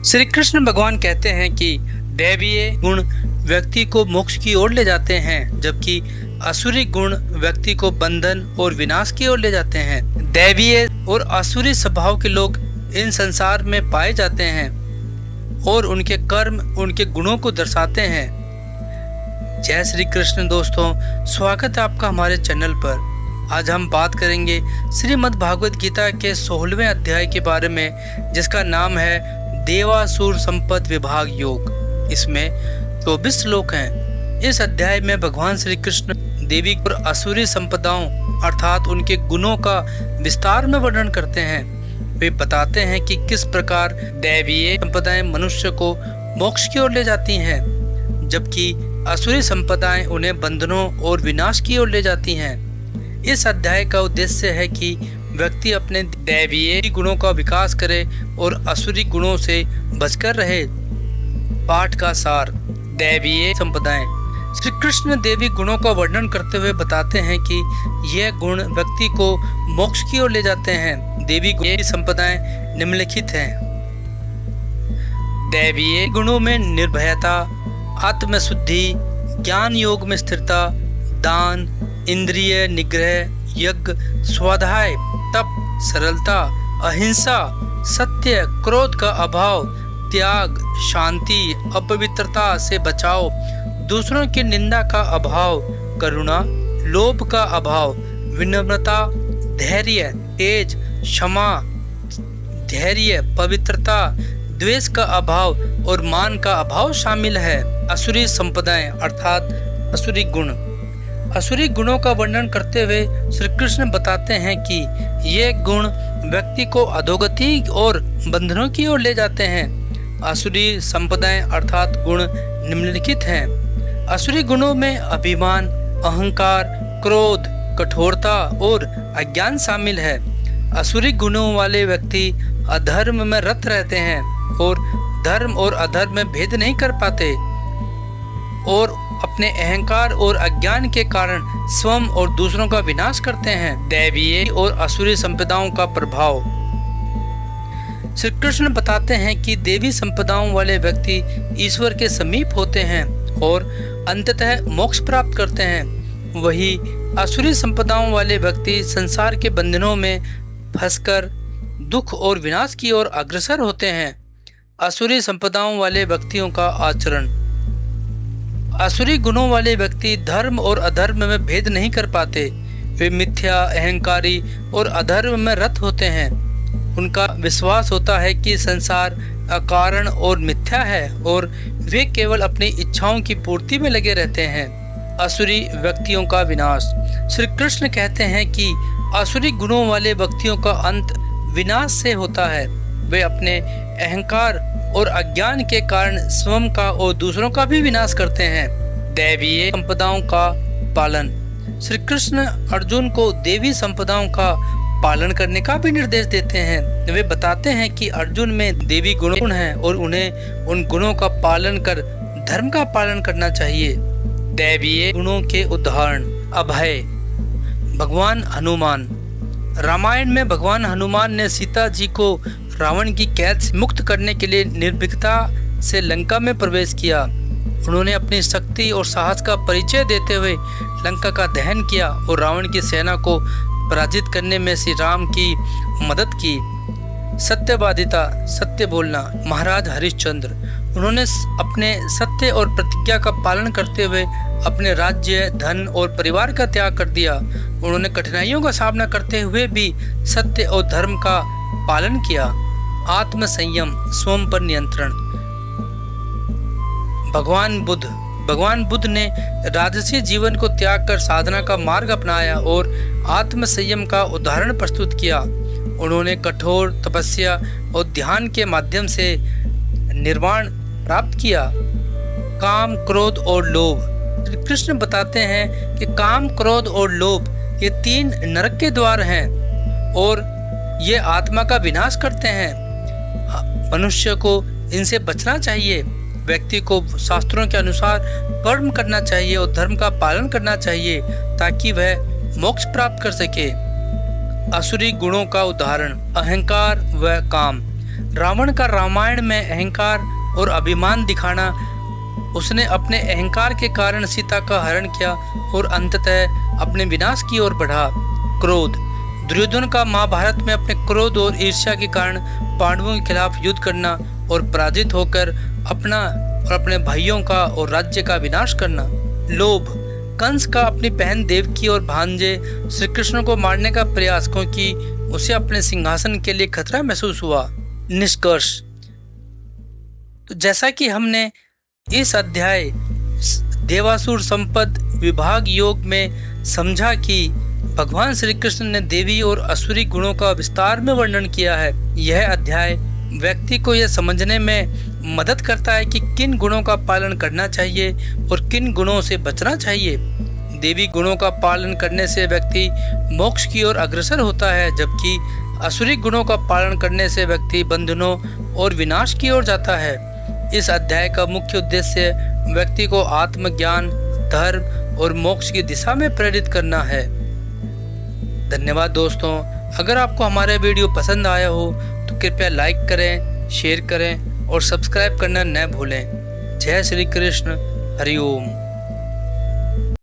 श्री कृष्ण भगवान कहते हैं कि दैवीय गुण व्यक्ति को मोक्ष की ओर ले जाते हैं, जबकि आसुरी गुण व्यक्ति को बंधन और विनाश की ओर ले जाते हैं। दैवीय और आसुरी स्वभाव के लोग इन संसार में पाए जाते हैं और उनके कर्म उनके गुणों को दर्शाते हैं। जय श्री कृष्ण दोस्तों, स्वागत है आपका हमारे चैनल पर। आज हम बात करेंगे श्रीमद् भागवत गीता के 16वें अध्याय के बारे में, जिसका नाम है देवासुर संपद विभाग योग। इसमें 24 श्लोक हैं। इस अध्याय में भगवान श्री कृष्ण देवी और असुरी संपदाओं अर्थात उनके गुणों का विस्तार में वर्णन करते हैं। वे बताते हैं कि किस प्रकार दैवीय संपदाएं मनुष्य को मोक्ष की ओर ले जाती हैं, जबकि असुरी संपदाएं उन्हें बंधनों और विनाश की ओर ले जाती हैं। इस अध्याय का उद्देश्य है कि व्यक्ति अपने दैवीय गुणों का विकास करे और असुरी गुणों से बचकर रहे। पाठ का सार, दैवीय संपदाएं। श्री कृष्ण देवी गुणों का वर्णन करते हुए बताते हैं कि यह गुण व्यक्ति को मोक्ष की ओर ले जाते हैं। देवी संपदाएं निम्नलिखित हैं। दैवीय गुणों में निर्भयता, आत्मशुद्धि, ज्ञान योग में स्थिरता, दान, इंद्रिय निग्रह, यज्ञ, स्वाध्याय, तप, सरलता, अहिंसा, सत्य, क्रोध का अभाव, त्याग, शांति, अपवित्रता से बचाव, दूसरों की निंदा का अभाव, करुणा, लोभ का अभाव, विनम्रता, धैर्य, तेज, क्षमा, धैर्य, पवित्रता, द्वेष का अभाव और मान का अभाव शामिल है। असुरी संपदाएं अर्थात असुरी गुण। असुरी गुणों का वर्णन करते हुए श्री कृष्ण बताते हैं कि ये गुण व्यक्ति को अधोगति और बंधनों की ओर ले जाते हैं। असुरी संपदाएं अर्थात गुण निम्नलिखित हैं। असुरी गुणों में अभिमान, अहंकार, क्रोध, कठोरता और अज्ञान शामिल है। असुरी गुणों वाले व्यक्ति अधर्म में रत रहते हैं और धर्म और अधर्म में भेद नहीं कर पाते और अपने अहंकार और अज्ञान के कारण स्वयं और दूसरों का विनाश करते हैं। दैवीय और असुरी संपदाओं का प्रभाव। श्री कृष्ण बताते हैं कि देवी संपदाओं वाले व्यक्ति ईश्वर के समीप होते हैं और अंततः मोक्ष प्राप्त करते हैं। वही असुरी संपदाओं वाले व्यक्ति संसार के बंधनों में फंसकर दुख और विनाश की ओर अग्रसर होते हैं। असुरी संपदाओं वाले व्यक्तियों का आचरण। असुरी गुणों वाले व्यक्ति धर्म और अधर्म में भेद नहीं कर पाते। वे मिथ्या, अहंकारी और अधर्म में रत होते हैं। उनका विश्वास होता है कि संसार अकारण और मिथ्या है और वे केवल अपनी इच्छाओं की पूर्ति में लगे रहते हैं। असुरी व्यक्तियों का विनाश। श्री कृष्ण कहते हैं कि असुरी गुणों वाले व्यक्तियों का अंत विनाश से होता है। वे अपने अहंकार और अज्ञान के कारण स्वयं का और दूसरों का भी विनाश करते हैं। दैवीय संपदाओं का पालन। श्री कृष्ण अर्जुन को देवी संपदाओं का पालन करने का भी निर्देश देते हैं। वे बताते हैं कि अर्जुन में देवी गुण हैं और उन्हें उन गुणों का पालन कर धर्म का पालन करना चाहिए। दैवीय गुणों के उदाहरण। अभय। भगवान हनुमान। रामायण में भगवान हनुमान ने सीता जी को रावण की कैद से मुक्त करने के लिए निर्भीकता से लंका में प्रवेश किया। उन्होंने अपनी शक्ति और साहस का परिचय देते हुए लंका का दहन किया और रावण की सेना को पराजित करने में श्री राम की मदद की। सत्यवादिता, सत्य बोलना। महाराज हरिश्चंद्र। उन्होंने अपने सत्य और प्रतिज्ञा का पालन करते हुए अपने राज्य, धन और परिवार का त्याग कर दिया। उन्होंने कठिनाइयों का सामना करते हुए भी सत्य और धर्म का पालन किया। आत्म संयम, स्वयं पर नियंत्रण। भगवान बुद्ध ने राजसी जीवन को त्याग कर साधना का मार्ग अपनाया और आत्म संयम का उदाहरण प्रस्तुत किया। उन्होंने कठोर तपस्या और ध्यान के माध्यम से निर्वाण प्राप्त किया। काम, क्रोध और लोभ। कृष्ण बताते हैं कि काम, क्रोध और लोभ ये 3 नरक के द्वार हैं और ये आत्मा का विनाश करते हैं। मनुष्य को इनसे बचना चाहिए। व्यक्ति को शास्त्रों के अनुसार कर्म करना चाहिए और धर्म का पालन करना चाहिए ताकि वह मोक्ष प्राप्त कर सके। असुरी गुणों का उदाहरण। अहंकार व काम। रावण का रामायण में अहंकार और अभिमान दिखाना, उसने अपने अहंकार के कारण सीता का हरण किया और अंततः अपने विनाश की ओर बढ़ा। क्रोध, दुर्योधन का महाभारत में अपने क्रोध और ईर्ष्या के कारण पांडवों के खिलाफ युद्ध करना और पराजित होकर अपना और अपने भाइयों का और राज्य का विनाश करना। लोभ, कंस का अपनी बहन देवकी और भांजे श्री कृष्ण को मारने का प्रयास, क्योंकि उसे अपने सिंहासन के लिए खतरा महसूस हुआ। निष्कर्ष, तो जैसा कि हमने इस अध्याय देवासुर संपद विभाग योग में समझा कि भगवान श्री कृष्ण ने देवी और असुरी गुणों का विस्तार में वर्णन किया है। यह अध्याय व्यक्ति को यह समझने में मदद करता है कि किन गुणों का पालन करना चाहिए और किन गुणों से बचना चाहिए। देवी गुणों का पालन करने से व्यक्ति मोक्ष की ओर अग्रसर होता है, जबकि असुरी गुणों का पालन करने से व्यक्ति बंधनों और विनाश की ओर जाता है। इस अध्याय का मुख्य उद्देश्य व्यक्ति को आत्मज्ञान, धर्म और मोक्ष की दिशा में प्रेरित करना है। धन्यवाद दोस्तों। अगर आपको हमारा वीडियो पसंद आया हो तो कृपया लाइक करें, शेयर करें और सब्सक्राइब करना न भूलें। जय श्री कृष्ण। हरि ओम।